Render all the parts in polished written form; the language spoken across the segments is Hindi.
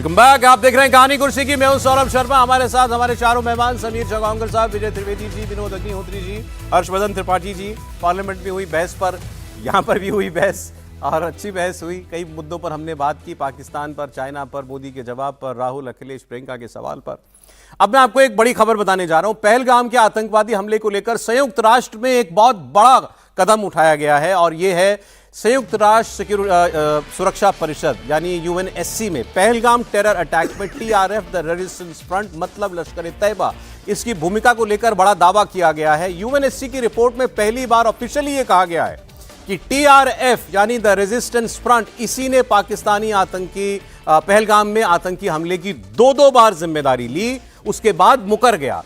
Welcome back. आप देख रहे हैं कहानी कुर्सी की। मैं हूं सौरभ शर्मा। हमारे साथ हमारे चारों मेहमान समीर चौगांवकर साहब, विजय त्रिवेदी जी, विनोद अग्निहोत्री जी, हर्षवर्धन त्रिपाठी जी। पार्लियामेंट में हुई बहस पर यहाँ पर भी हुई बहस और अच्छी बहस हुई। कई मुद्दों पर हमने बात की, पाकिस्तान पर, चाइना पर, मोदी के जवाब पर, राहुल, अखिलेश, प्रियंका के सवाल पर। अब मैं आपको एक बड़ी खबर बताने जा रहा हूं। पहलगाम के आतंकवादी हमले को लेकर संयुक्त राष्ट्र में एक बहुत बड़ा कदम उठाया गया है और यह है संयुक्त राष्ट्र सुरक्षा परिषद यानी यूएनएससी में पहलगाम टेरर अटैक में टीआरएफ द रेजिस्टेंस फ्रंट मतलब लश्कर ए तैयबा इसकी भूमिका को लेकर बड़ा दावा किया गया है। यूएनएससी की रिपोर्ट में पहली बार ऑफिशियली यह कहा गया है कि टीआरएफ यानी द रेजिस्टेंस फ्रंट इसी ने पाकिस्तानी आतंकी पहलगाम में आतंकी हमले की दो बार जिम्मेदारी ली, उसके बाद मुकर गया।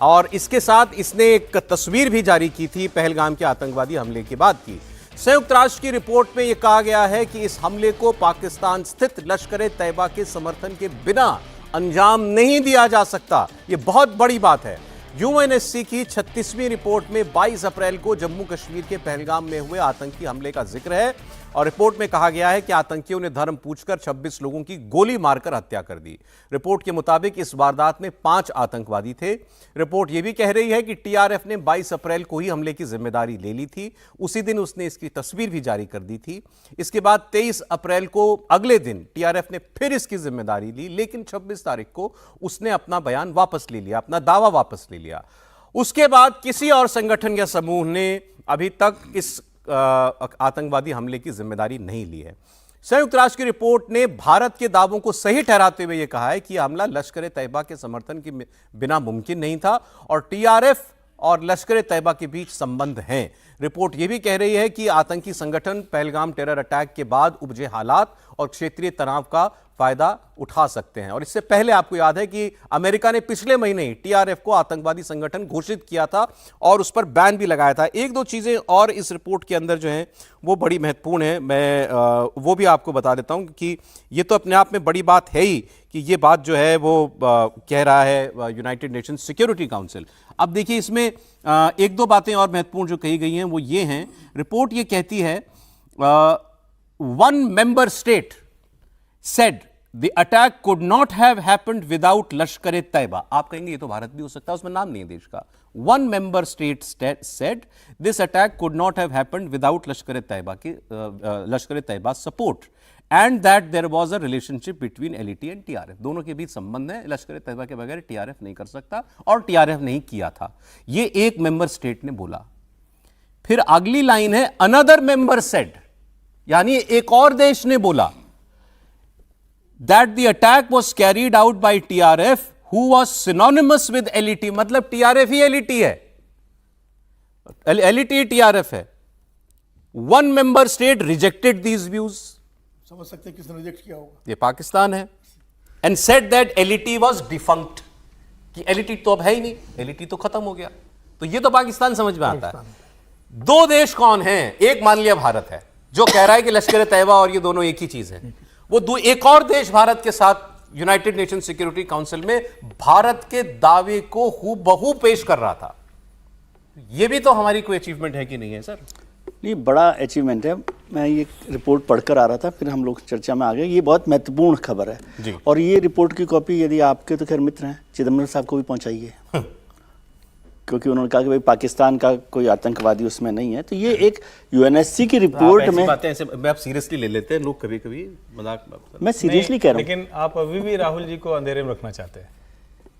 और इसके साथ इसने एक तस्वीर भी जारी की थी पहलगाम के आतंकवादी हमले के बाद की। संयुक्त राष्ट्र की रिपोर्ट में यह कहा गया है कि इस हमले को पाकिस्तान स्थित लश्कर ए तैयबा के समर्थन के बिना अंजाम नहीं दिया जा सकता। यह बहुत बड़ी बात है। यूएनएससी की 36वीं रिपोर्ट में 22 अप्रैल को जम्मू कश्मीर के पहलगाम में हुए आतंकी हमले का जिक्र है और रिपोर्ट में कहा गया है कि आतंकियों ने धर्म पूछकर 26 लोगों की गोली मारकर हत्या कर दी। रिपोर्ट के मुताबिक इस वारदात में 5 आतंकवादी थे। रिपोर्ट यह भी कह रही है कि टीआरएफ ने 22 अप्रैल को ही हमले की जिम्मेदारी ले ली थी। उसी दिन उसने इसकी तस्वीर भी जारी कर दी थी। इसके बाद 23 अप्रैल को अगले दिन टीआरएफ ने फिर इसकी जिम्मेदारी ली, लेकिन 26 तारीख को उसने अपना बयान वापस ले लिया, अपना दावा वापस ले लिया। उसके बाद किसी और संगठन या समूह ने अभी तक इस आतंकवादी हमले की जिम्मेदारी नहीं ली है। संयुक्त राष्ट्र की रिपोर्ट ने भारत के दावों को सही ठहराते हुए यह कहा है कि यह हमला लश्कर ए तैयबा के समर्थन के बिना मुमकिन नहीं था और टीआरएफ और लश्कर ए तैयबा के बीच संबंध हैं। रिपोर्ट यह भी कह रही है कि आतंकी संगठन पहलगाम टेरर अटैक के बाद उपजे हालात और क्षेत्रीय तनाव का फायदा उठा सकते हैं। और इससे पहले आपको याद है कि अमेरिका ने पिछले महीने ही टीआरएफ को आतंकवादी संगठन घोषित किया था और उस पर बैन भी लगाया था। एक दो चीजें और इस रिपोर्ट के अंदर जो हैं वो बड़ी महत्वपूर्ण है। मैं वो भी आपको बता देता हूं कि ये तो अपने आप में बड़ी बात है ही कि ये बात जो है वो कह रहा है यूनाइटेड नेशन सिक्योरिटी काउंसिल। अब देखिए इसमें एक दो बातें और महत्वपूर्ण जो कही गई हैं वो ये हैं। रिपोर्ट ये कहती है one member state said the attack could not have happened without लश्कर ए तैयबा। आप कहेंगे ये तो भारत भी हो सकता है, उसमें नाम नहीं है देश का। One member state said this attack could not have happened without लश्कर ए तैयबा की लश्कर ए Taiba support and that there was a relationship between LET and TRF। दोनों के बीच संबंध है, लश्कर ए तैयबा के बगैर TRF नहीं कर सकता और TRF नहीं किया था। ये एक मेंबर स्टेट ने बोला। फिर अगली लाइन है another member said, यानी एक और देश ने बोला that the attack was carried out by TRF who was synonymous with LET। मतलब TRF ही LET है, LET ही TRF है। One member state rejected these views। समझ सकते हैं किसने रिजेक्ट किया होगा, ये पाकिस्तान है। And said that LET was defunct, कि LET तो अब है ही नहीं, LET तो खत्म हो गया। तो ये तो पाकिस्तान समझ में आता है। दो देश कौन हैं? एक मान लिया भारत है जो कह रहा है कि लश्कर ए तैयबा और ये दोनों एक ही चीज है। वो एक और देश भारत के साथ यूनाइटेड नेशन सिक्योरिटी काउंसिल में भारत के दावे को हूबहू पेश कर रहा था। ये भी तो हमारी कोई अचीवमेंट है कि नहीं है सर? ये बड़ा अचीवमेंट है। मैं ये रिपोर्ट पढ़कर आ रहा था, फिर हम लोग चर्चा में आ गए। ये बहुत महत्वपूर्ण खबर है जी। और ये रिपोर्ट की कॉपी यदि आपके तो खैर मित्र हैं चिदम्बरम साहब को भी पहुंचाइए क्योंकि उन्होंने कहा कि भाई पाकिस्तान का कोई आतंकवादी उसमें नहीं है। तो ये एक यूएनएससी की रिपोर्ट में बातें ऐसे आप सीरियसली ले लेते हैं लोग, कभी कभी मजाक। मैं सीरियसली कह रहा हूँ, लेकिन आप अभी भी राहुल जी को अंधेरे में रखना चाहते हैं।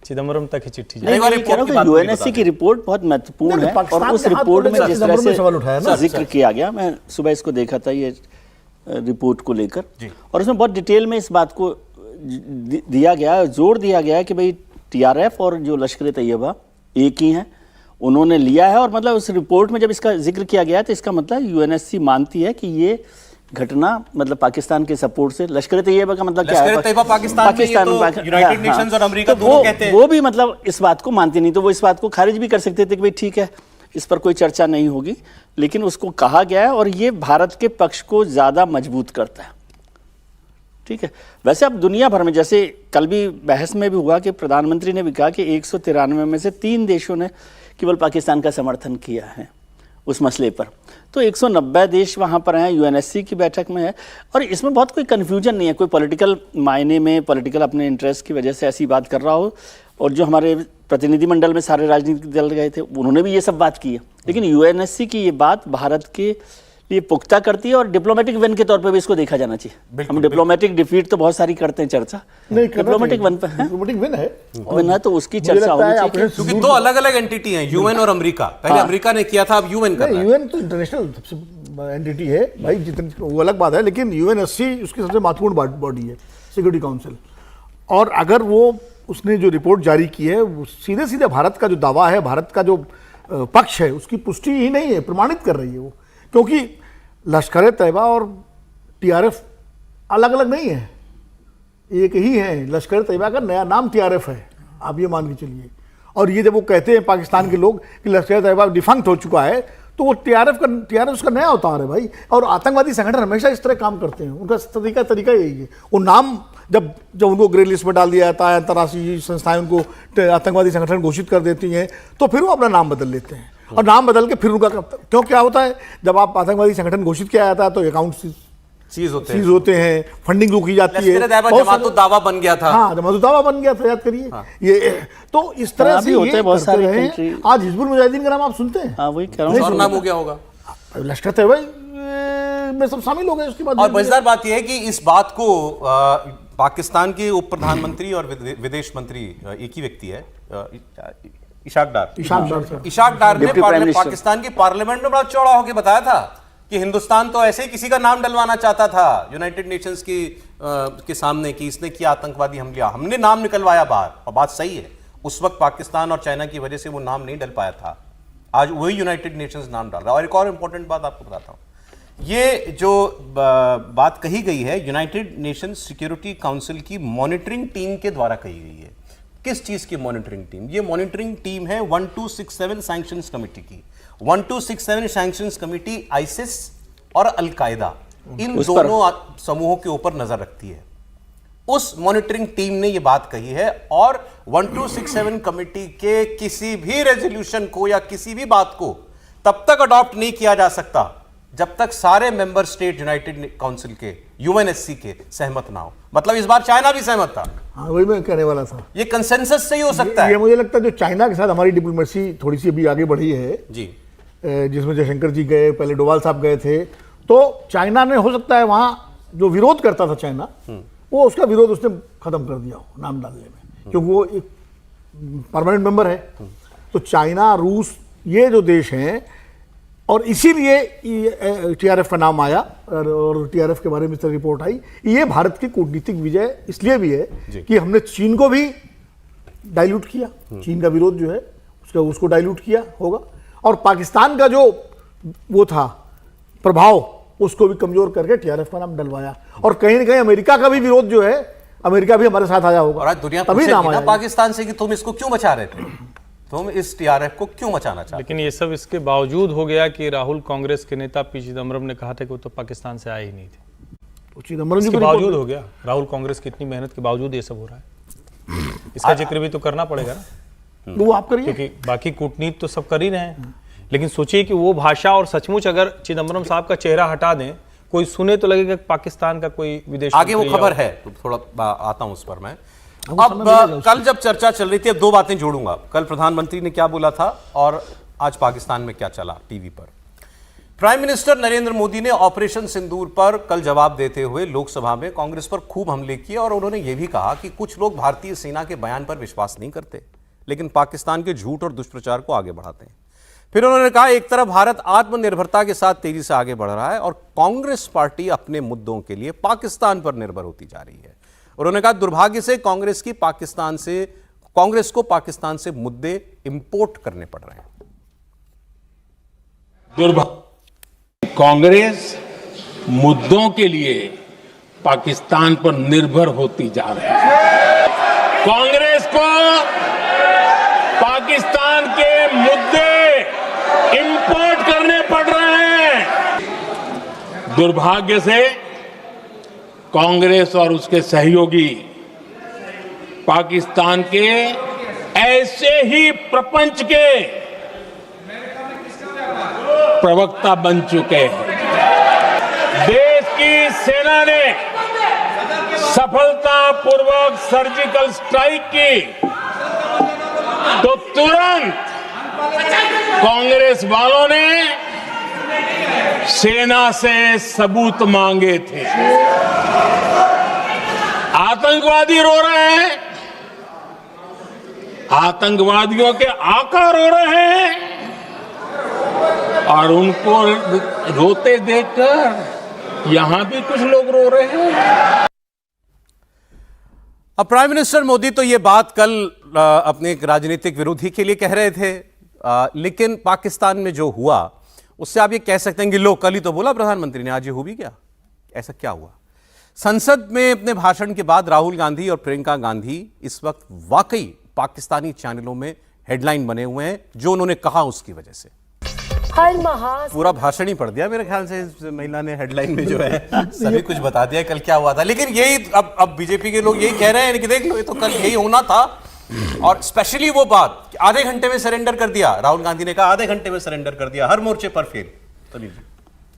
चिदम्बरम तक ही चिट्ठी नहीं, मैं कह रहा हूँ कि यूएनएससी की रिपोर्ट बहुत महत्वपूर्ण है और उस रिपोर्ट में जिस तरह से जिक्र किया गया, मैं सुबह इसको देखा था ये रिपोर्ट को लेकर, और उसमें बहुत डिटेल में इस बात को दिया गया, जोर दिया गया कि भाई टीआरएफ और जो लश्कर ए तैयबा एक ही हैं, उन्होंने लिया है। और मतलब उस रिपोर्ट में जब इसका जिक्र किया गया तो इसका मतलब यूएनएससी मानती है कि ये घटना मतलब पाकिस्तान के सपोर्ट से, लश्कर ए तैयबा का मतलब क्या है? पाकिस्तान यूनाइटेड नेशंस और अमेरिका दोनों कहते हैं। वो भी मतलब इस बात को मानती नहीं, तो वो इस बात को खारिज भी कर सकते थे कि भाई ठीक है इस पर कोई चर्चा नहीं होगी, लेकिन उसको कहा गया है और ये भारत के पक्ष को ज्यादा मजबूत करता है। ठीक है, वैसे अब दुनिया भर में, जैसे कल भी बहस में भी हुआ कि प्रधानमंत्री ने भी कहा कि 193 में से 3 देशों ने केवल पाकिस्तान का समर्थन किया है उस मसले पर। तो 190 देश वहाँ पर हैं, यूएनएससी की बैठक में है, और इसमें बहुत कोई कन्फ्यूजन नहीं है, कोई पॉलिटिकल मायने में, पॉलिटिकल अपने इंटरेस्ट की वजह से ऐसी बात कर रहा हो। और जो हमारे प्रतिनिधिमंडल में सारे राजनीतिक दल गए थे, उन्होंने भी ये सब बात की है। लेकिन यूएनएससी की ये बात भारत के लिए पुख्ता करती है, और डिप्लोमेटिक विन के तौर पे भी इसको देखा जाना चाहिए। हम डिप्लोमेटिक डिफीट तो बहुत सारी करते हैं चर्चा, नहीं, डिप्लोमेटिक विन पे है, डिप्लोमेटिक विन है, विन है, तो उसकी चर्चा होनी चाहिए। क्योंकि दो अलग अलग एंटिटी हैं, यूएन और अमेरिका। पहले अमेरिका ने किया था, अब यूएन कर रहा है। यूएन तो इंटरनेशनल सबसे एंटिटी है भाई, जितनी वो अलग बात है, लेकिन यूएनएससी उसकी सबसे महत्वपूर्ण बॉडी है, सिक्योरिटी काउंसिल। और अगर वो उसने जो रिपोर्ट जारी की है, वो सीधे सीधे भारत का जो दावा है, भारत का जो पक्ष है, उसकी पुष्टि ही नहीं है, प्रमाणित कर रही है वो। क्योंकि लश्कर तैयबा और टीआरएफ अलग अलग नहीं है, एक ही है। लश्कर तैयबा का नया नाम टीआरएफ है, आप ये मान के चलिए। और ये जब वो कहते हैं पाकिस्तान के लोग कि लश्कर तैयबा डिफंक्ट हो चुका है, तो वो टीआरएफ उसका नया अवतार है भाई। और आतंकवादी संगठन हमेशा इस तरह काम करते हैं, उनका तरीका यही है। वो नाम जब उनको ग्रे लिस्ट में डाल दिया जाता है, अंतर्राष्ट्रीय संस्थाएं उनको आतंकवादी संगठन घोषित कर देती हैं, तो फिर वो अपना नाम बदल लेते हैं। और नाम बदल के फिर उनका क्यों क्या होता है, जब आप आतंकवादी संगठन घोषित किया जाता है तो अकाउंट सीज होते हैं, फंडिंग रोकी जाती है। जमात दावा बन गया था, हाँ, जमात दावा बन गया था, याद करिए। ये तो इस तरह से होते हैं बहुत सारे हैं। आज हिजबुल मुजाहिदीन का नाम आप सुनते हैं? हाँ, वही कह रहा हूँ, नाम हो गया होगा, लश्कर तैयबा में सब शामिल हो गए उसके बाद। और मजेदार बात यह है कि इस बात को पाकिस्तान के उप प्रधानमंत्री और विदेश मंत्री एक ही व्यक्ति है, इशाक डार ने पाकिस्तान की पार्लियामेंट में बड़ा चौड़ा होकर बताया था कि हिंदुस्तान तो ऐसे ही किसी का नाम डलवाना चाहता था यूनाइटेड नेशंस के सामने कि इसने किया आतंकवादी हमने नाम निकलवाया बाहर। और बात सही है, उस वक्त पाकिस्तान और चाइना की वजह से वो नाम नहीं डल पाया था, आज वही यूनाइटेड नेशंस नाम डाल रहा है। और एक और इंपॉर्टेंट बात आपको बताता हूं, ये जो बात कही गई है यूनाइटेड नेशंस सिक्योरिटी काउंसिल की मॉनिटरिंग टीम के द्वारा कही गई है। किस चीज की मॉनिटरिंग टीम? ये मॉनिटरिंग टीम है 1267 सैंक्शंस कमेटी की। 1267 सैंक्शंस कमेटी आईसिस और अलकायदा इन दोनों समूहों के ऊपर नजर रखती है। उस मॉनिटरिंग टीम ने यह बात कही है, और 1267 कमेटी के किसी भी रेजोल्यूशन को या किसी भी बात को तब तक अडॉप्ट नहीं किया जा सकता जब तक सारे मेंबर स्टेट यूनाइटेड काउंसिल के, यूएनएससी के सहमत ना हो। मतलब इस बार चाइना भी सहमत था। हाँ, वही मैं कहने वाला था, ये कंसेंसस से ही हो सकता है। ये मुझे लगता है जो चाइना के साथ हमारी डिप्लोमेसी थोड़ी सी अभी आगे बढ़ी है जी, जिसमें जयशंकर जी गए, पहले डोवाल साहब गए थे, तो चाइना ने हो सकता है वहाँ जो विरोध करता था चाइना, वो उसका विरोध उसने खत्म कर दिया हो नाम डालने में, क्योंकि वो एक परमानेंट मेंबर है। तो चाइना, रूस, ये जो देश हैं, और इसीलिए टीआरएफ का नाम आया और टीआरएफ के बारे में इस तरह रिपोर्ट आई। ये भारत की कूटनीतिक विजय इसलिए भी है कि हमने चीन को भी डाइल्यूट किया, चीन का विरोध जो है उसको डाइल्यूट किया होगा, और पाकिस्तान का जो वो था प्रभाव उसको भी कमजोर करके टीआरएफ का नाम डलवाया। और कहीं ना कहीं अमेरिका का भी विरोध जो है, अमेरिका भी हमारे साथ आया होगा। और आज दुनिया तभी नाम आया पाकिस्तान से कि तुम इसको क्यों बचा रहे थे, तुम इस टीआरएफ को क्यों बचाना चाहते? लेकिन ये सब इसके बावजूद हो गया कि राहुल कांग्रेस के नेता पी चिदम्बरम ने कहा था कि वो तो पाकिस्तान से आए ही नहीं थे। चिदम्बरम जी के बावजूद हो गया, राहुल कांग्रेस की इतनी मेहनत के बावजूद ये सब हो रहा है। इसका जिक्र भी तो करना पड़ेगा ना, वो आप करिए, क्योंकि बाकी कूटनीति तो सब कर ही रहे हैं। लेकिन सोचिए कि वो भाषा और सचमुच अगर चिदम्बरम साहब का चेहरा हटा दें, कोई सुने तो लगेगा पाकिस्तान का कोई विदेश आगे वो खबर है, तो थोड़ा आता हूं उस पर मैं। अब कल जब चर्चा चल रही थी, अब दो बातें जोड़ूंगा, कल प्रधानमंत्री ने क्या बोला था और आज पाकिस्तान में क्या चला टीवी पर। प्राइम मिनिस्टर नरेंद्र मोदी ने ऑपरेशन सिंदूर पर कल जवाब देते हुए लोकसभा में कांग्रेस पर खूब हमले किए, और उन्होंने यह भी कहा कि कुछ लोग भारतीय सेना के बयान पर विश्वास नहीं करते, लेकिन पाकिस्तान के झूठ और दुष्प्रचार को आगे बढ़ाते हैं। फिर उन्होंने कहा, एक तरफ भारत आत्मनिर्भरता के साथ तेजी से आगे बढ़ रहा है और कांग्रेस पार्टी अपने मुद्दों के लिए पाकिस्तान पर निर्भर होती जा रही है। उन्होंने कहा, दुर्भाग्य से कांग्रेस को पाकिस्तान से मुद्दे इंपोर्ट करने पड़ रहे हैं। कांग्रेस मुद्दों के लिए पाकिस्तान पर निर्भर होती जा रही है। कांग्रेस को पाकिस्तान के मुद्दे इंपोर्ट करने पड़ रहे हैं। दुर्भाग्य से कांग्रेस और उसके सहयोगी पाकिस्तान के ऐसे ही प्रपंच के प्रवक्ता बन चुके हैं। देश की सेना ने सफलतापूर्वक सर्जिकल स्ट्राइक की तो तुरंत कांग्रेस वालों ने सेना से सबूत मांगे थे। आतंकवादी रो रहे हैं, आतंकवादियों के आका रो रहे हैं और उनको रोते देखकर यहां भी कुछ लोग रो रहे हैं। अब प्राइम मिनिस्टर मोदी तो ये बात कल अपने एक राजनीतिक विरोधी के लिए कह रहे थे, लेकिन पाकिस्तान में जो हुआ उससे आप ये कह सकते हैं कि लो, कल ही तो बोला प्रधानमंत्री ने, आज ये हो भी गया। ऐसा क्या हुआ? संसद में अपने भाषण के बाद राहुल गांधी और प्रियंका गांधी इस वक्त वाकई पाकिस्तानी चैनलों में हेडलाइन बने हुए हैं, जो उन्होंने कहा उसकी वजह से। हर माह पूरा भाषण ही पढ़ दिया मेरे ख्याल से इस महिला ने, हेडलाइन में जो है सभी कुछ बता दिया कल क्या हुआ था। लेकिन यही अब बीजेपी के लोग यही कह रहे हैं कि देख लो, ये तो कल यही होना था। और स्पेशली वो बात कि आधे घंटे में सरेंडर कर दिया, राहुल गांधी ने कहा आधे घंटे में सरेंडर कर दिया, हर मोर्चे पर फेल।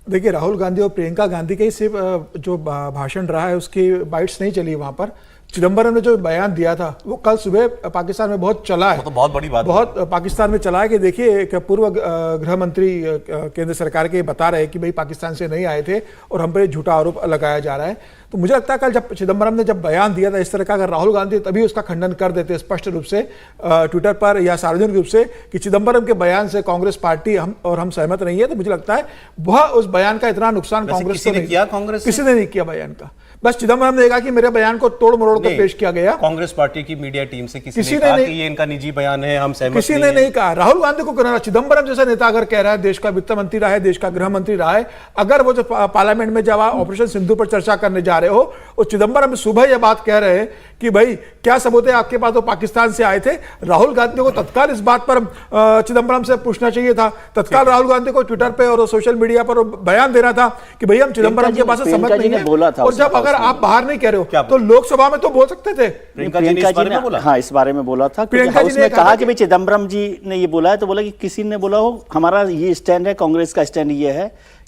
देखिए, राहुल गांधी और प्रियंका गांधी के सिर्फ जो भाषण रहा है उसकी बाइट्स नहीं चली वहां पर। चिदम्बरम ने जो बयान दिया था वो कल सुबह पाकिस्तान में बहुत चला है। तो बहुत बड़ी बात, बहुत पाकिस्तान में चला है कि देखिए एक पूर्व गृह मंत्री केंद्र सरकार के बता रहे हैं कि भाई पाकिस्तान से नहीं आए थे और हम पर झूठा आरोप लगाया जा रहा है। तो मुझे लगता है कल जब चिदम्बरम ने जब बयान दिया था इस तरह का, अगर राहुल गांधी तभी उसका खंडन कर देते स्पष्ट रूप से ट्विटर पर या सार्वजनिक रूप से कि चिदम्बरम के बयान से कांग्रेस पार्टी हम सहमत नहीं है, तो मुझे लगता है वह उस बयान का इतना नुकसान कांग्रेस को नहीं किया। किसी ने नहीं किया बयान का। बस चिदम्बरम ने कहा कि मेरे बयान को तोड़ मरोड़ कर पेश किया गया। कांग्रेस पार्टी की मीडिया टीम से किसी ने कहा कि ये इनका निजी बयान है, हम सहमत किसी ने नहीं कहा। राहुल गांधी को कहना, चिदम्बरम जैसा नेता अगर कह रहा है, देश का वित्त मंत्री रहा है, देश का गृह मंत्री रहा है, अगर वो जो पार्लियामेंट में जब ऑपरेशन सिंधु पर चर्चा करने जा रहे हो और चिदम्बरम सुबह यह बात कह रहे हैं कि भाई क्या सबूत है आपके पास, वो पाकिस्तान से आए थे, राहुल गांधी को तत्काल इस बात पर चिदम्बरम से पूछना चाहिए था। तत्काल राहुल गांधी को ट्विटर पे और सोशल मीडिया पर बयान देना था कि भाई हम चिदम्बरम के पास से सहमत नहीं है। और जब अगर आप बाहर नहीं कह रहे हो तो लोकसभा में तो बोल सकते थे। प्रियंका जी ने बोला, हाँ, इस बारे में बोला था। हाउस में कहा कि भाई चिदम्बरम जी ने ये बोला है, तो बोला कि किसी ने बोला हो, हमारा ये स्टैंड है, कांग्रेस का स्टैंड ये है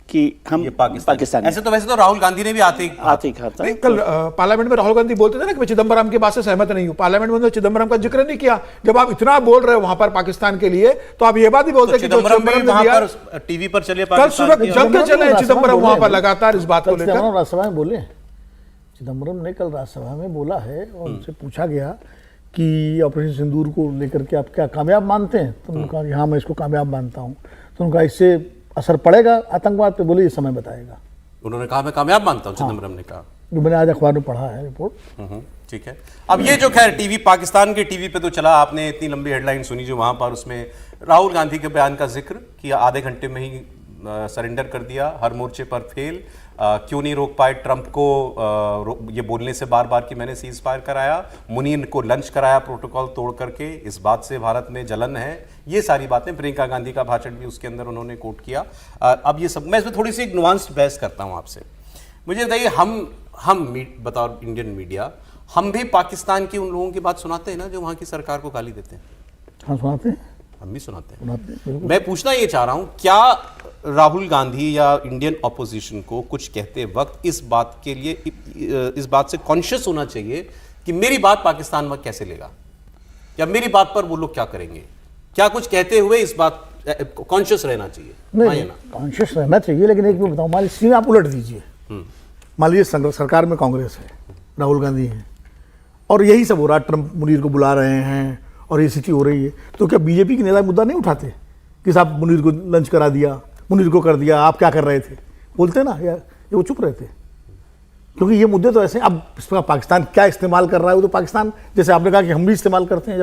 कि हम पाकिस्तान। ऐसे तो वैसे तो राहुल गांधी ने भी आते ही कहा था। कल पार्लियामेंट में राहुल गांधी बोलते थे ना कि मैं चिदम्बरम की बात से सहमत नहीं हूं। पार्लियामेंट में चिदम्बरम का जिक्र नहीं किया। जब आप इतना बोल रहे हो वहां पर पाकिस्तान के लिए, तो आप ये बात ही बोलते कि चिदम्बरम टीवी पर चले, कल सुबह जम के चले चिदम्बरम वहां पर लगातार इस बात को लेकर। राज्यसभा में बोले, चिदम्बरम ने कल राज्यसभा में बोला है और उनसे पूछा गया कि ऑपरेशन सिंदूर को लेकर के आप क्या कामयाब मानते हैं? तो उन्होंने कहा हाँ, मैं इसको कामयाब मानता हूँ। तो उनका इससे असर पड़ेगा आतंकवाद पे? बोले ये समय बताएगा। उन्होंने कहा मैं कामयाब मानता हूँ, चिदम्बरम ने कहा, जो मैंने आज अखबार में पढ़ा है रिपोर्ट। ठीक है। अब ये जो खैर टीवी, पाकिस्तान के टीवी पे तो चला, आपने इतनी लंबी हेडलाइन सुनी जो वहां पर, उसमें राहुल गांधी के बयान का जिक्र किया, आधे घंटे में ही सरेंडर कर दिया, हर मोर्चे पर फेल, क्यों नहीं रोक पाए ट्रंप को ये बोलने से बार बार कि मैंने सीज फायर कराया, मुनीर को लंच कराया प्रोटोकॉल तोड़ करके, इस बात से भारत में जलन है, ये सारी बातें। प्रियंका गांधी का भाषण भी उसके अंदर उन्होंने कोट किया। अब ये सब मैं इसमें थोड़ी सी एक नुआंस्ड बहस करता हूँ आपसे। मुझे बताइए, हम बतौर इंडियन मीडिया, हम भी पाकिस्तान की उन लोगों की बात सुनाते हैं ना जो वहाँ की सरकार को गाली देते हैं? हाँ, सुनाते हैं, हम भी सुनाते हैं। मैं पूछना ये चाह रहा हूं, क्या राहुल गांधी या इंडियन ऑपोजिशन को कुछ कहते वक्त इस बात के लिए, इस बात से कॉन्शियस होना चाहिए कि मेरी बात पाकिस्तान में कैसे लेगा, या मेरी बात पर वो लोग क्या करेंगे? क्या कुछ कहते हुए इस बात कॉन्शियस रहना चाहिए? नहीं, कॉन्शियस रहना चाहिए, लेकिन एक भी बताऊं, मान लीजिए आप उलट दीजिए, मान लीजिए सरकार में कांग्रेस है, राहुल गांधी है, और यही सब हो रहा, ट्रंप मुनीर को बुला रहे हैं और ये स्थिति हो रही है, तो क्या बीजेपी के नेता मुद्दा नहीं उठाते कि साहब मुनीर को लंच करा दिया, मुनीर को कर दिया, आप क्या कर रहे थे? बोलते ना, या ये वो चुप रहते? क्योंकि ये मुद्दे तो ऐसे, अब इसका पाकिस्तान क्या इस्तेमाल कर रहा है, वो तो पाकिस्तान, जैसे आपने कहा कि हम भी इस्तेमाल करते हैं,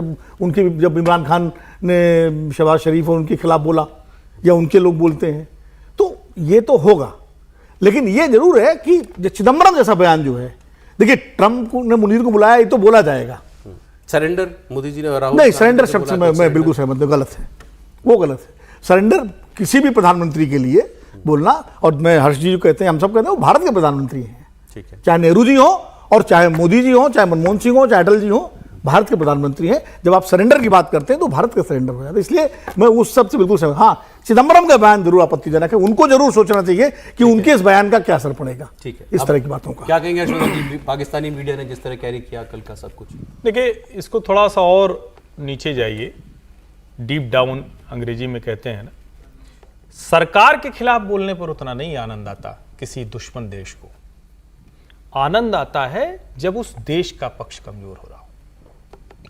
जब इमरान खान ने शहबाज शरीफ और उनके खिलाफ बोला, या उनके लोग बोलते हैं, तो ये तो होगा। लेकिन ये जरूर है कि चिदम्बरम जैसा बयान जो है, देखिए ट्रंप ने मुनीर को बुलाया, ये तो बोला जाएगा। सरेंडर मोदी जी ने, राहुल नहीं, सरेंडर शब्द से मैं बिल्कुल सहमत हूं, गलत है, वो गलत है। सरेंडर किसी भी प्रधानमंत्री के लिए बोलना, और मैं हर्ष जी कहते हैं, हम सब कहते हैं, वो भारत के प्रधानमंत्री हैं, चाहे नेहरू जी हो और चाहे मोदी जी हो, चाहे मनमोहन सिंह हो, चाहे अटल जी हो, भारत के प्रधानमंत्री हैं, जब आप सरेंडर की बात करते हैं तो भारत का सरेंडर हो जाता है। इसलिए मैं उस सब से बिल्कुल सहमत। हाँ, चिदम्बरम का बयान जरूर आपत्तिजनक है, उनको जरूर सोचना चाहिए कि उनके इस बयान का क्या असर पड़ेगा। ठीक है, इस अब तरह की बातों का क्या कहेंगे हर्षवर्धन जी, पाकिस्तानी मीडिया ने जिस तरह कैरी किया कल का सब कुछ? देखिए, इसको थोड़ा सा और नीचे जाइए, डीप डाउन अंग्रेजी में कहते हैं ना, सरकार के खिलाफ बोलने पर उतना नहीं आनंद आता किसी दुश्मन देश को। आनंद आता है जब उस देश का पक्ष कमजोर हो रहा हो।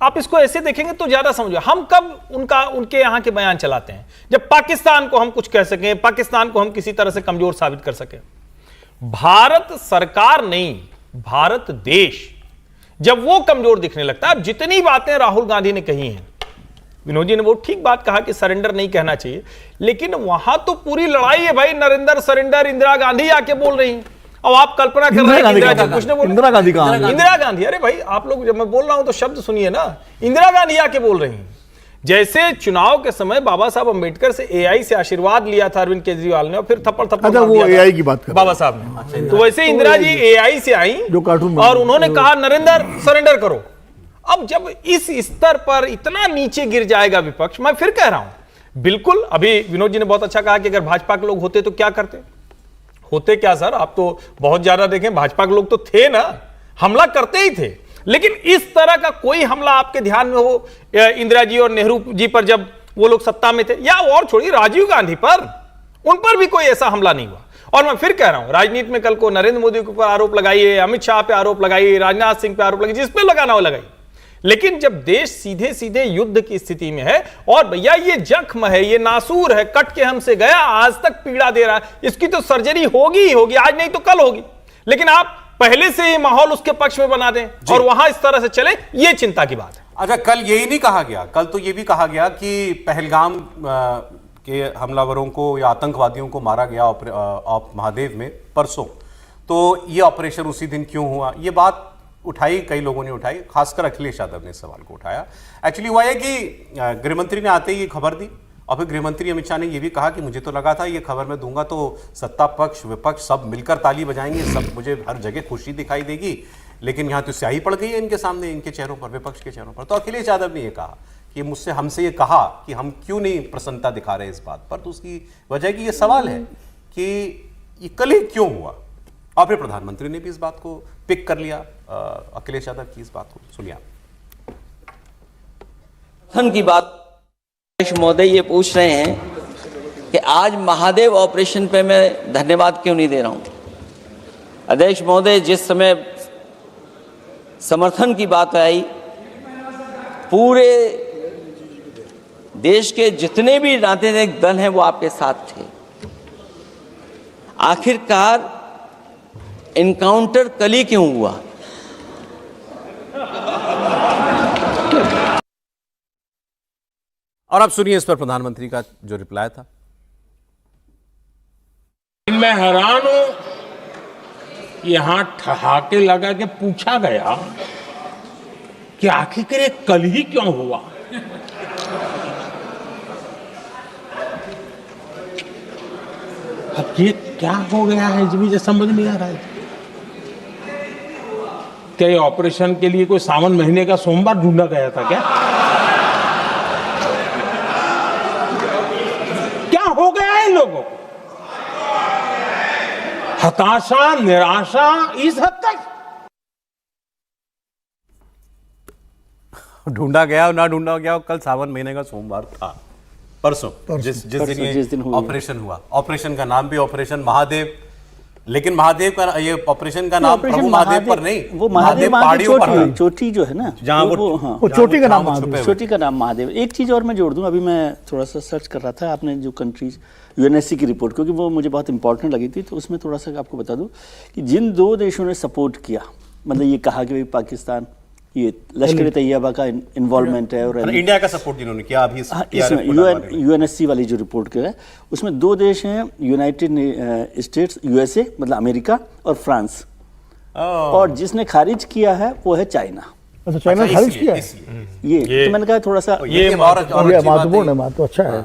आप इसको ऐसे देखेंगे तो ज्यादा समझो। हम कब उनके यहां के बयान चलाते हैं? जब पाकिस्तान को हम कुछ कह सकें, पाकिस्तान को हम किसी तरह से कमजोर साबित कर सकें। भारत सरकार नहीं, भारत देश जब वो कमजोर दिखने लगता है। अब जितनी बातें राहुल गांधी ने कही हैं, विनोद जी ने वो ठीक बात कहा कि सरेंडर नहीं कहना चाहिए, लेकिन वहां तो पूरी लड़ाई है भाई। नरेंद्र सरेंडर, इंदिरा गांधी आके बोल रही हैं। अब आप कल्पना कर रहे हैं इंदिरा जी कुछ नहीं बोल, इंदिरा गांधी कहां है? इंदिरा गांधी, अरे भाई आप लोग, जब मैं बोल रहा हूं तो शब्द सुनिए ना। इंदिरा गांधी आके बोल रही हैं। जैसे चुनाव के समय बाबा साहब अंबेडकर से एआई से आशीर्वाद लिया था अरविंद केजरीवाल ने, और फिर थप्पड़ अच्छा, वो एआई की बात कर बाबा साहब ने, तो वैसे इंदिरा जी एआई से आई जो कार्टून और उन्होंने कहा नरेंद्र सरेंडर करो। अब जब इस स्तर पर इतना नीचे गिर जाएगा विपक्ष, मैं फिर कह रहा हूं, बिल्कुल अभी विनोद जी ने बहुत अच्छा कहा कि अगर भाजपा के लोग होते तो क्या करते। होते क्या सर, आप तो बहुत ज्यादा देखें, भाजपा के लोग तो थे ना, हमला करते ही थे। लेकिन इस तरह का कोई हमला आपके ध्यान में हो इंदिरा जी और नेहरू जी पर जब वो लोग सत्ता में थे, या और छोड़िए राजीव गांधी पर, उन पर भी कोई ऐसा हमला नहीं हुआ। और मैं फिर कह रहा हूं, राजनीति में कल को नरेंद्र मोदी के ऊपर आरोप लगाइए, अमित शाह पे आरोप लगाइए, राजनाथ सिंह पे आरोप लगाइए, जिस पे लगाना हो लगाइए, लेकिन जब देश सीधे सीधे युद्ध की स्थिति में है, और भैया ये जख्म है, ये नासूर है, कट के हमसे गया, आज तक पीड़ा दे रहा है, इसकी तो सर्जरी होगी ही होगी, आज नहीं तो कल होगी। लेकिन आप पहले से ही माहौल उसके पक्ष में बना दें और वहां इस तरह से चले, ये चिंता की बात है। अच्छा, कल यही नहीं कहा गया, कल तो ये भी कहा गया कि पहलगाम के हमलावरों को या आतंकवादियों को मारा गया ऑप महादेव में परसों, तो ये ऑपरेशन उसी दिन क्यों हुआ, ये बात उठाई, कई लोगों ने उठाई, खासकर अखिलेश यादव ने इस सवाल को उठाया। एक्चुअली हुआ है कि गृहमंत्री ने आते ही ये खबर दी, और फिर गृहमंत्री अमित शाह ने यह भी कहा कि मुझे तो लगा था ये खबर मैं दूंगा तो सत्ता पक्ष विपक्ष सब मिलकर ताली बजाएंगे, सब मुझे हर जगह खुशी दिखाई देगी, लेकिन यहाँ तो स्याही पड़ गई है इनके सामने, इनके चेहरों पर, विपक्ष के चेहरों पर। तो अखिलेश यादव ने यह कहा कि हमसे ये कहा कि हम क्यों नहीं प्रसन्नता दिखा रहे इस बात पर। तो उसकी वजह की ये सवाल है कि ये कल ही क्यों हुआ, और फिर प्रधानमंत्री ने भी इस बात को पिक कर लिया, अखिलेश यादव की इस बात को सुनिए। धन की बात अध्यक्ष महोदय ये पूछ रहे हैं कि आज महादेव ऑपरेशन पे मैं धन्यवाद क्यों नहीं दे रहा हूं। अध्यक्ष महोदय, जिस समय समर्थन की बात आई, पूरे देश के जितने भी राजनीतिक दल हैं वो आपके साथ थे। आखिरकार इनकाउंटर कल ही क्यों हुआ? और अब सुनिए इस पर प्रधानमंत्री का जो रिप्लाई था। मैं हैरान हूं, यहां ठहाके लगा के पूछा गया कि आखिर ये कल ही क्यों हुआ। अब ये क्या हो गया है, मुझे समझ नहीं आ रहा है। क्या ये ऑपरेशन के लिए कोई सावन महीने का सोमवार ढूंढा गया था क्या? क्या हो गया है इन लोगों को? हताशा, निराशा इस हद तक। ढूंढा गया ना ढूंढा गया, कल सावन महीने का सोमवार था, परसों जिस दिन ऑपरेशन हुआ। ऑपरेशन का नाम भी ऑपरेशन महादेव, लेकिन महादेव का ये ऑपरेशन का नाम प्रभु महादेव पर नहीं, वो महादेव पहाड़ियों पर, चोटी जो है ना, जहां वो चोटी का नाम महादेव, चोटी का नाम महादेव। एक चीज और मैं जोड़ दूं, अभी मैं थोड़ा सा सर्च कर रहा था, आपने जो कंट्रीज यूएनएससी की रिपोर्ट, क्योंकि वो मुझे बहुत इंपॉर्टेंट लगी थी, तो उसमें थोड़ा सा आपको बता दूं कि जिन 2 देशों ने सपोर्ट किया, मतलब ये कहा कि भाई पाकिस्तान ये लश्कर तैयबा का इन्वॉल्वमेंट है, और इंडिया का सपोर्ट जिन्होंने किया अभी इसमें यूएनएससी वाली जो रिपोर्ट किया है, उसमें 2 देश हैं, यूनाइटेड स्टेट्स यूएसए मतलब अमेरिका और फ्रांस, और जिसने खारिज किया है वो है चाइना। अच्छा, चाइना खारिज किया ये तो मैंने कहा थोड़ा सा ये महत्वपूर्ण है, बात तो अच्छा है।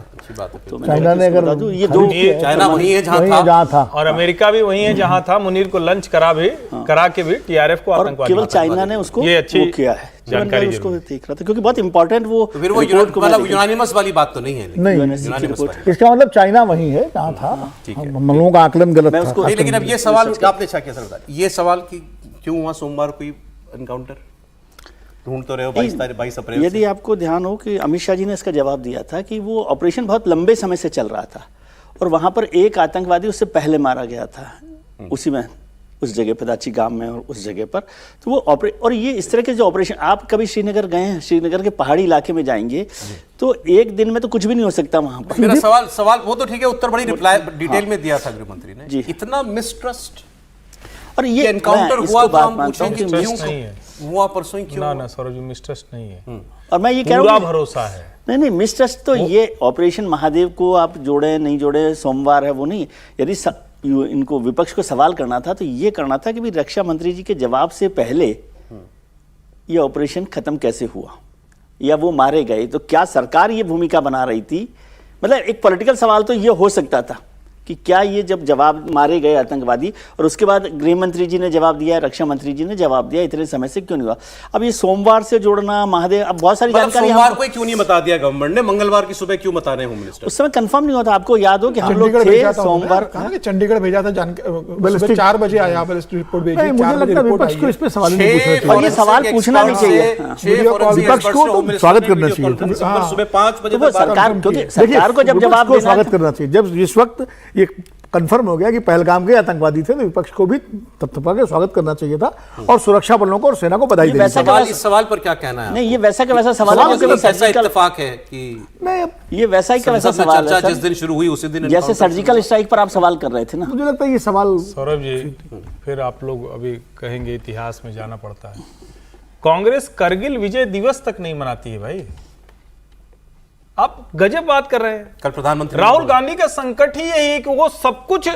तो चाइना ने अगर ये 2 चाइना वही है जहां था, और अमेरिका भी वही है जहां था। मुनीर को लंच करा के भी टीआरएफ को और आतंकवादी, केवल चाइना ने उसको ये अच्छी किया है। जानकारी उसको देख रहा था क्योंकि बहुत इंपॉर्टेंट वो तो फिर वो रिपोर्ट को मैं मतलब देख- यूनानिमस वाली बात तो नहीं है लेकिन। नहीं यूनानिमस वाली। इसका मतलब चाइना वहीं है जहाँ था, हम लोगों का आकलन गलत मैं था। उसको- नहीं, लेकिन अब ये सवाल आपने अच्छा किया सर बता, ये सवाल कि क्यों हुआ सोमवार कोई एनकाउंटर ढूंढ तो रहे हो 22 अप्रैल यदि आपको ध्यान हो कि अमित शाह जी ने इसका जवाब दिया था कि वो ऑपरेशन बहुत लंबे समय से चल रहा था और वहां पर एक आतंकवादी उससे पहले मारा गया था उसी में, उस जगह पे दाची गांव में और उस जगह पर। तो वो और ये इस तरह के जो ऑपरेशन, आप कभी श्रीनगर गए हैं, श्रीनगर के पहाड़ी इलाके में जाएंगे तो एक दिन में तो कुछ भी नहीं हो सकता वहां पर। मेरा सवाल वो तो ठीक है, उत्तर बड़ी रिप्लाई डिटेल में दिया था गृह मंत्री ने, इतना मिसट्रस्ट और ये एनकाउंटर मैं हुआ इसको तो बात हम मानता हूं पूछें कि कि क्यों नहीं है। हुआ परसों ही क्यों ना सौरभ जी, मिसट्रस्ट नहीं है, और मैं ये कह पूरा रहा हूं भरोसा है। नहीं मिसट्रस्ट तो ये ऑपरेशन महादेव को आप जोड़े नहीं जोड़े, सोमवार है वो नहीं। यदि इनको विपक्ष को सवाल करना था तो ये करना था कि भी रक्षा मंत्री जी के जवाब से पहले ये ऑपरेशन खत्म कैसे हुआ या वो मारे गए, तो क्या सरकार ये भूमिका बना रही थी। मतलब एक पॉलिटिकल सवाल तो ये हो सकता था कि क्या ये जब जवाब मारे गए आतंकवादी और उसके बाद गृह मंत्री जी ने जवाब दिया, रक्षा मंत्री जी ने जवाब दिया, इतने समय से क्यों नहीं हुआ। अब ये सोमवार से जोड़ना महादेव, अब बहुत सारी जानकारी सोमवार को क्यों नहीं बता दिया गवर्नमेंट ने, मंगलवार की सुबह क्यों बता रहे हैं होम मिनिस्टर? उस समय कंफर्म नहीं होता। आपको याद हो कि हम लोग चंडीगढ़ थे भेजा था सोमवार, कहा कि चंडीगढ़ भेजा था, सुबह 4 बजे आया रिपोर्ट भेजी, नहीं, मुझे 4 बजे लगता है रिपोर्ट विपक्ष आई को है। इस पे सवाल नहीं पूछना और चाहिए। ये सवाल पूछना नहीं चाहिए। विपक्ष को तो स्वागत करना चाहिए। सुबह 5 बजे तो वो सरकार, क्योंकि सरकार को जब विपक्ष जवाब को देना स्वागत था- करना चाहिए। जब जिस वक्त ये कंफर्म हो गया कि पहलगाम के आतंकवादी थे तो विपक्ष को भी तत्परता के स्वागत करना चाहिए था और सुरक्षा बलों को और सेना को बधाई देनी वैसा चाहिए। इस सवाल पर क्या कहना है? नहीं, ये वैसा का वैसा सवाल है सवाल क्योंकि ऐसा सर्जिकल, इत्तेफाक है कि मैं ये वैसा ही का वैसा संसद में सवाल है चर्चा जिस सर। दिन शुरू हुई उसी दिन जैसे एनकाउंटर सर्जिकल स्ट्राइक पर आप सवाल कर रहे थे ना। मुझे लगता है ये सवाल सौरभ जी, फिर आप लोग अभी कहेंगे इतिहास में जाना पड़ता है, कांग्रेस करगिल विजय दिवस तक नहीं मनाती है भाई। आप गजब बात कर रहे हैं। कल प्रधानमंत्री राहुल गांधी का संकट ही यही है कि वो सब कुछ,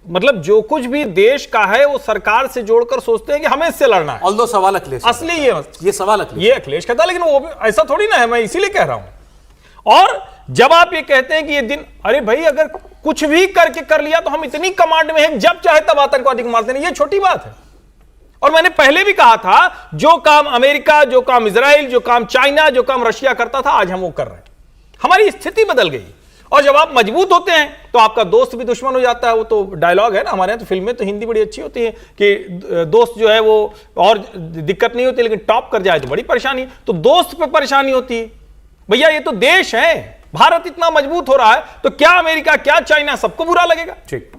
मतलब जो कुछ भी देश का है वो सरकार से जोड़कर सोचते हैं कि हमें इससे लड़ना है। ऑल्दो सवाल अखिलेश असली ये सवाल अखिलेश ये अखिलेश का था, लेकिन वो ऐसा थोड़ी ना है, मैं इसीलिए कह रहा हूं। और जब आप ये कहते हैं कि ये दिन, अरे भाई अगर कुछ भी करके कर लिया तो हम इतनी कमांड में हैं, जब चाहे तब आतंकवादी को मारते नहीं, ये छोटी बात है। और मैंने पहले भी कहा था, जो काम अमेरिका, जो काम इजराइल, जो काम चाइना, जो काम रशिया करता था, आज हम वो कर रहे हैं। हमारी स्थिति बदल गई। और जब आप मजबूत होते हैं तो आपका दोस्त भी दुश्मन हो जाता है। वो तो डायलॉग है ना हमारे यहाँ, तो फिल्में तो हिंदी बड़ी अच्छी होती है कि दोस्त जो है वो और दिक्कत नहीं होती, लेकिन टॉप कर जाए तो बड़ी परेशानी। तो दोस्त पे परेशानी होती है। भैया ये तो देश है, भारत इतना मजबूत हो रहा है तो क्या अमेरिका, क्या चाइना, सबको बुरा लगेगा? ठीक।